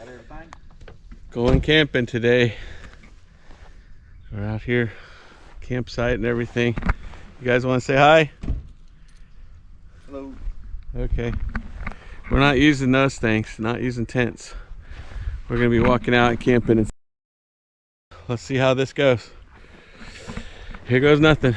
everything? Going camping today. We're out here, campsite and everything. You guys want to say hi? Hello. Okay. We're not using those things, not using tents. We're going to be walking out and camping. Let's see how this goes. Here goes nothing.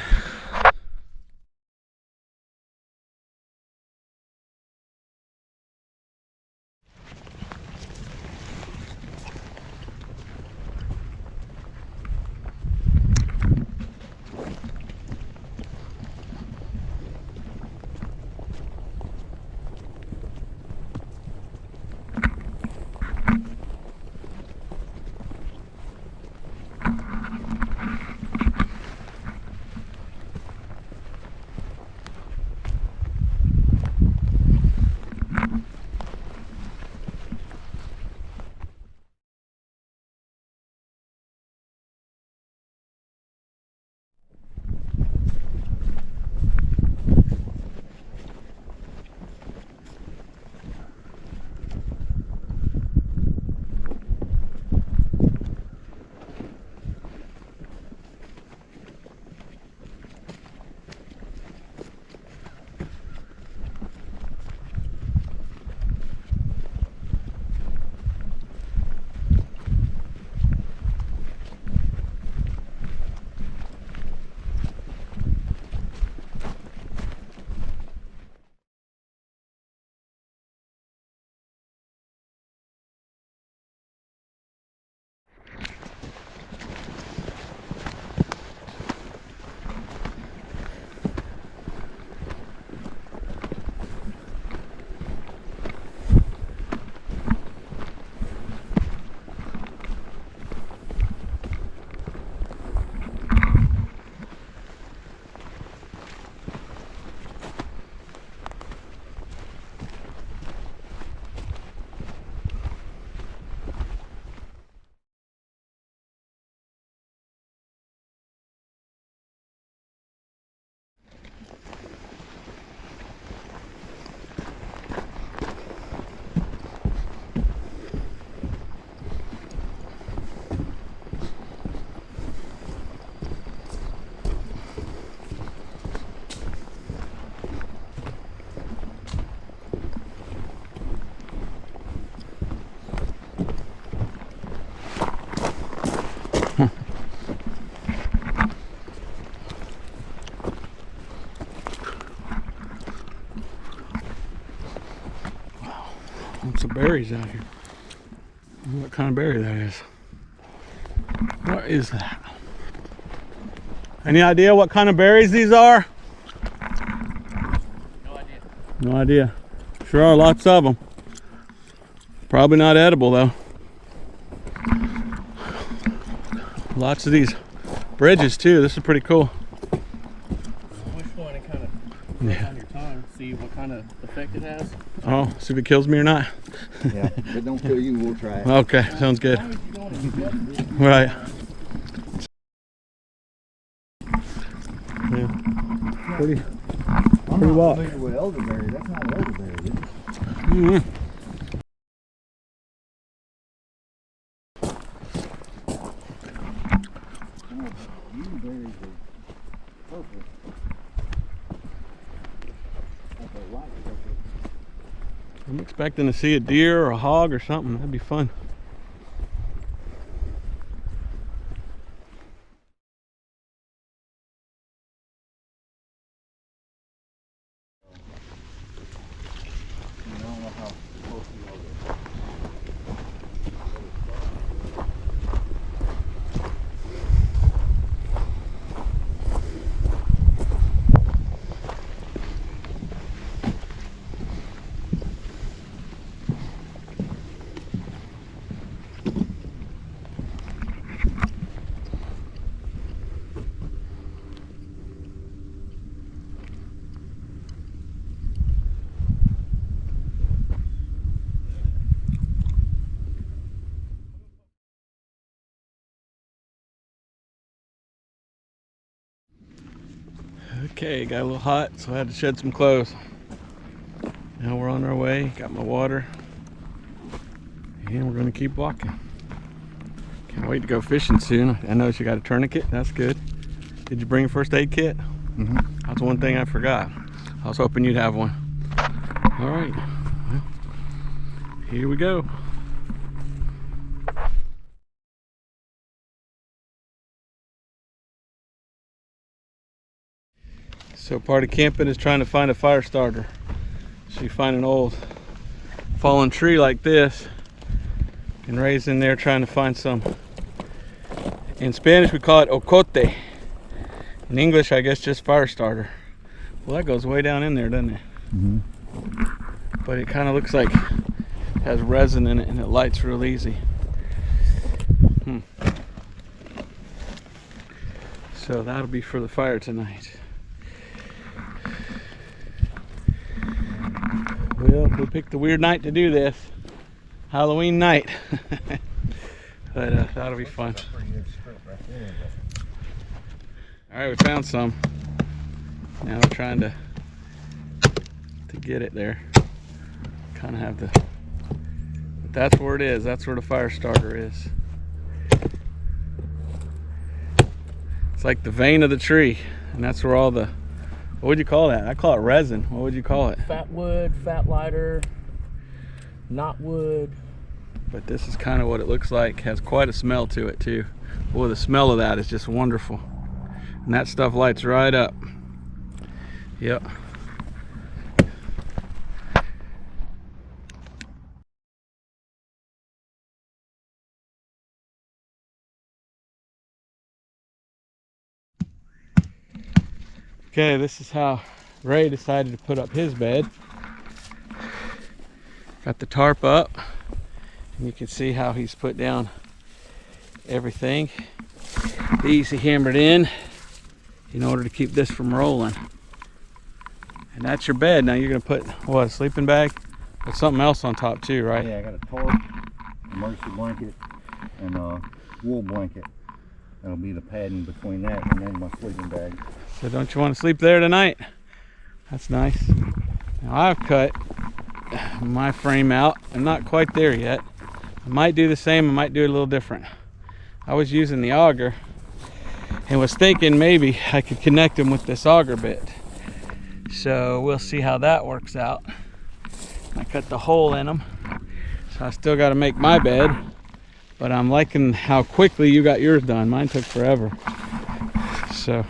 Some berries out here. I don't know what kind of berry that is. What is that? Any idea what kind of berries these are? No idea. No idea. Sure are lots of them. Probably not edible though. Lots of these bridges too. This is pretty cool. Which one and kind of put it on your tongue, see what kind of effect it has. Oh, see if it kills me or not. Yeah, if it don't kill you, we'll try it. Okay, sounds good. As long as you don't ingest it. Right. Yeah. Pretty. I'm Pretty not well. familiar with elderberry. That's not elderberry, is it? Mm-hmm. Elderberries are purple. Like a light purple. I'm expecting to see a deer or a hog or something. That'd be fun. I don't know how close we are. Okay, got a little hot, so I had to shed some clothes. Now we're on our way. Got my water. And we're gonna keep walking. Can't wait to go fishing soon. I know you got a tourniquet, that's good. Did you bring a first aid kit? Mm-hmm. That's one thing I forgot. I was hoping you'd have one. All right, well, here we go. So part of camping is trying to find a fire starter. So you find an old fallen tree like this and Ray's in there trying to find some. In Spanish we call it ocote. In English I guess just fire starter. Well, that goes way down in there, doesn't it? Mm-hmm. But it kind of looks like it has resin in it and it lights real easy. So that'll be for the fire tonight. Well, we picked a weird night to do this. Halloween night. But that'll be fun. Alright, we found some. Now we're trying to get it there. Kind of have the... But that's where it is. That's where the fire starter is. It's like the vein of the tree. And that's where all the... What would you call that? I call it resin. What would you call it? Fat wood, fat lighter, knot wood. But this is kind of what it looks like. Has quite a smell to it too. Boy, the smell of that is just wonderful. And that stuff lights right up. Yep. Okay, this is how Ray decided to put up his bed. Got the tarp up, and you can see how he's put down everything. These he hammered in order to keep this from rolling. And that's your bed. Now you're gonna put, what, a sleeping bag? With something else on top too, right? Yeah, I got a tarp, emergency blanket, and a wool blanket. That'll be the padding between that and then my sleeping bag. So don't you want to sleep there tonight? That's nice. Now I've cut my frame out. I'm not quite there yet. I might do the same, I might do it a little different. I was using the auger and was thinking maybe I could connect them with this auger bit. So we'll see how that works out. I cut the hole in them. So I still got to make my bed, but I'm liking how quickly you got yours done. Mine took forever. So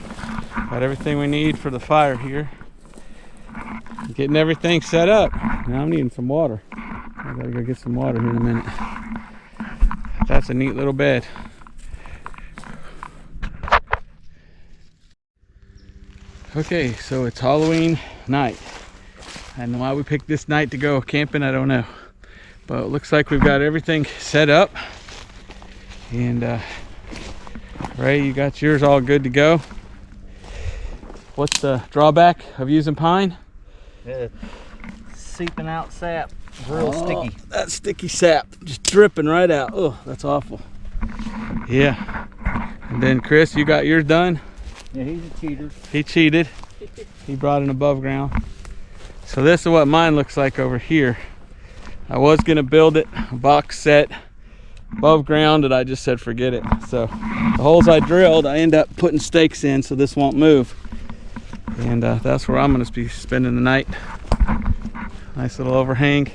got everything we need for the fire here. Getting everything set up. Now I'm needing some water. I gotta go get some water here in a minute. That's a neat little bed. Okay, so it's Halloween night. And why we picked this night to go camping, I don't know. But it looks like we've got everything set up. And Ray, you got yours all good to go. What's the drawback of using pine? Yeah, seeping out sap. Real sticky. That sticky sap just dripping right out. Oh, that's awful. Yeah. And then Chris, you got yours done? Yeah, he's a cheater. He cheated. He brought an above ground. So this is what mine looks like over here. I was gonna build it, a box set, above ground, and I just said forget it. So the holes I drilled, I end up putting stakes in so this won't move. And that's where I'm gonna be spending the night. Nice little overhang.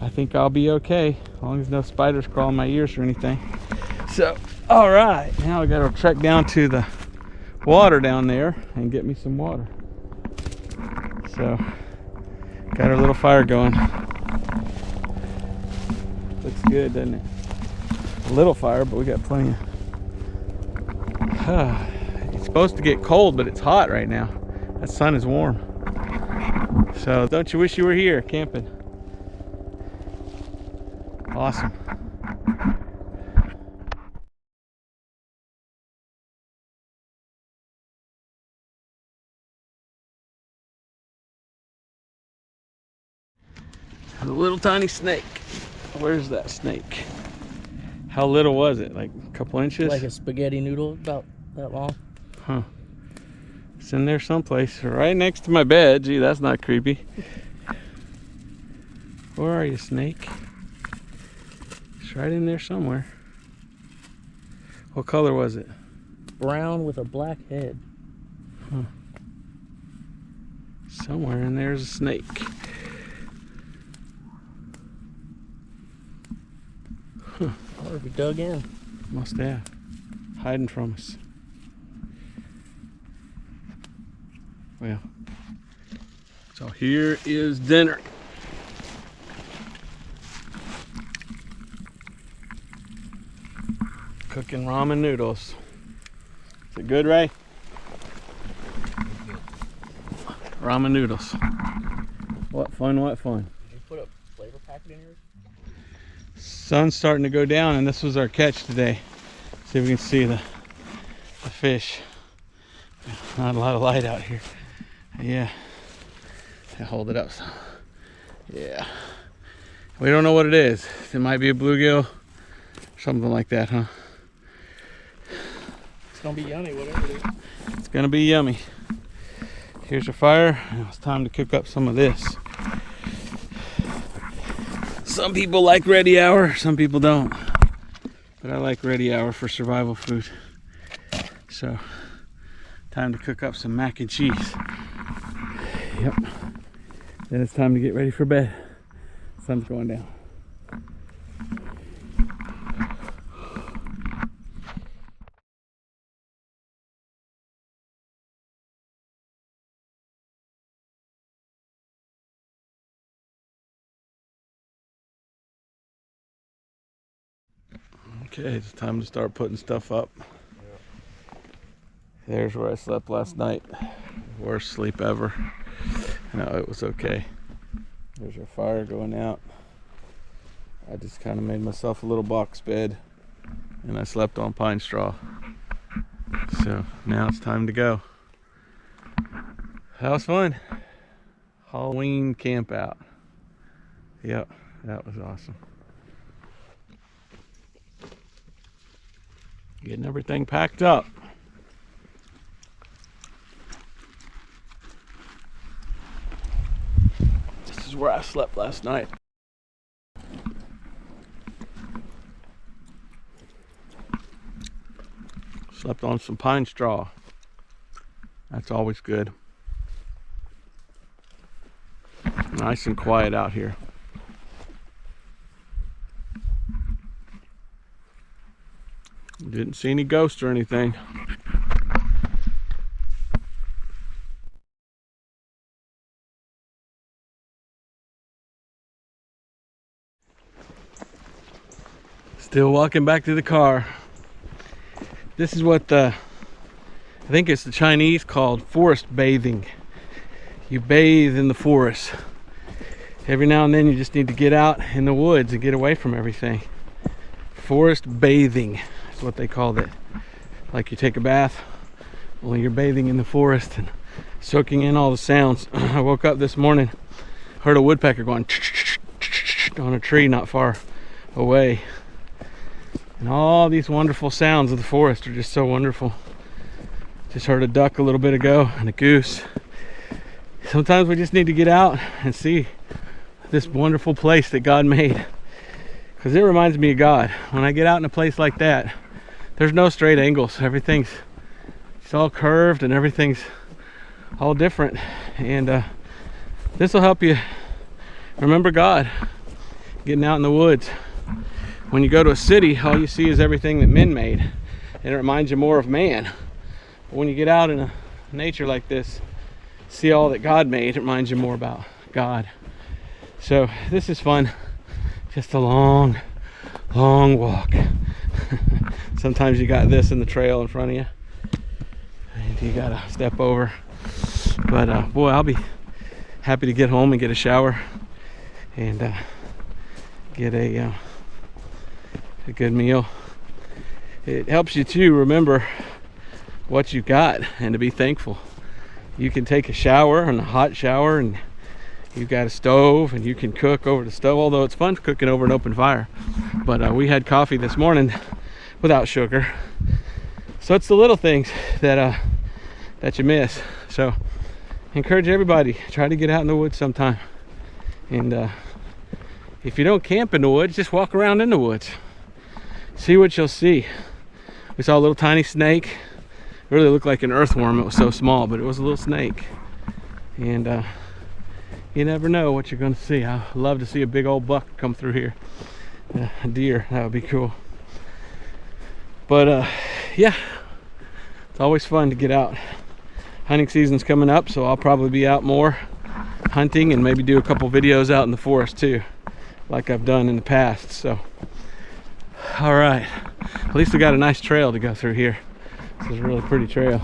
I think I'll be okay, as long as no spiders crawl in my ears or anything. So, all right, now I gotta trek down to the water down there and get me some water. So, got our little fire going. Looks good, doesn't it? A little fire, but we got plenty of... It's supposed to get cold, but it's hot right now. That sun is warm. So don't you wish you were here camping? Awesome. A little tiny snake. Where's that snake? How little was it? Like a couple inches? Like a spaghetti noodle, about that long. Huh. It's in there someplace, right next to my bed. Gee, that's not creepy. Where are you, snake? It's right in there somewhere. What color was it? Brown with a black head. Huh. Somewhere in there's a snake. Huh. Or if we dug in. Must have. Hiding from us. Well, so here is dinner. Cooking ramen noodles. Is it good, Ray? Ramen noodles. What fun, what fun. Did you put a flavor packet in yours? Sun's starting to go down, and this was our catch today. See if we can see the fish. Not a lot of light out here. Yeah. Hold it up. Yeah. We don't know what it is. It might be a bluegill, something like that, huh? It's gonna be yummy, whatever it is. It's gonna be yummy. Here's your fire. Now it's time to cook up some of this. Some people like ready hour, some people don't. But I like ready hour for survival food. So, time to cook up some mac and cheese. Yep. Then it's time to get ready for bed. Sun's going down. Okay, it's time to start putting stuff up. There's where I slept last night. Worst sleep ever. No, it was okay. There's our fire going out. I just kind of made myself a little box bed and I slept on pine straw. So now it's time to go. That was fun. Halloween camp out. Yep, that was awesome. Getting everything packed up. This is where I slept last night. Slept on some pine straw. That's always good. Nice and quiet out here. Didn't see any ghosts or anything. Still walking back to the car. This is what I think it's the Chinese called forest bathing. You bathe in the forest. Every now and then you just need to get out in the woods and get away from everything. Forest bathing is what they called it. Like you take a bath, only you're bathing in the forest and soaking in all the sounds. I woke up this morning, heard a woodpecker going on a tree not far away. And all these wonderful sounds of the forest are just so wonderful. Just heard a duck a little bit ago and a goose. Sometimes we just need to get out and see this wonderful place that God made. Because it reminds me of God. When I get out in a place like that, there's no straight angles. Everything's it's all curved and everything's all different. And this will help you remember God. Getting out in the woods. When you go to a city, all you see is everything that men made. And it reminds you more of man. But when you get out in a nature like this, see all that God made, it reminds you more about God. So this is fun. Just a long walk. Sometimes you got this in the trail in front of you and you gotta step over. But boy, I'll be happy to get home and get a shower and get a good meal. It helps you to remember what you got and to be thankful. You can take a shower, and a hot shower, and you've got a stove and you can cook over the stove, although it's fun cooking over an open fire. But we had coffee this morning without sugar. So it's the little things that you miss. So encourage everybody, try to get out in the woods sometime and if you don't camp in the woods, just walk around in the woods. See what you'll see. We saw a little tiny snake. It really looked like an earthworm. It was so small, but it was a little snake. And you never know what you're gonna see. I'd love to see a big old buck come through here. A deer, that would be cool. But yeah, it's always fun to get out. Hunting season's coming up, so I'll probably be out more hunting and maybe do a couple videos out in the forest too, like I've done in the past. So all right, at least we got a nice trail to go through here. This is a really pretty trail.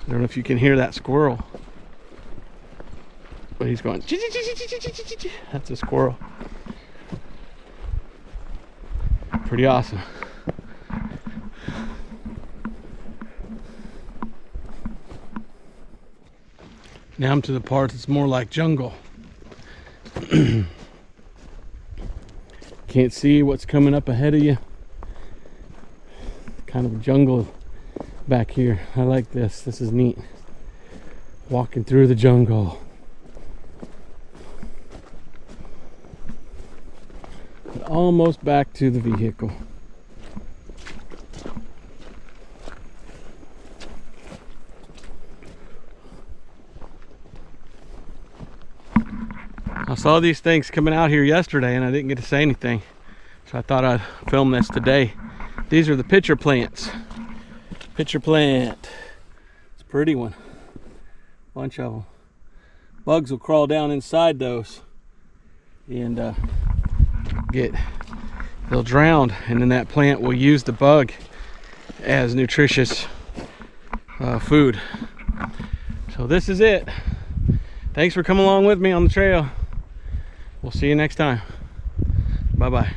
I don't know if you can hear that squirrel, but he's going. That's a squirrel. Pretty awesome. Now I'm to the part that's more like jungle. Can't see what's coming up ahead of you. Kind of a jungle back here. I like this. This is neat. Walking through the jungle. But almost back to the vehicle. I saw these things coming out here yesterday and I didn't get to say anything. So I thought I'd film this today. These are the pitcher plants. Pitcher plant. It's a pretty one. Bunch of them. Bugs will crawl down inside those and they'll drown, and then that plant will use the bug as nutritious food. So this is it. Thanks for coming along with me on the trail. We'll see you next time. Bye bye.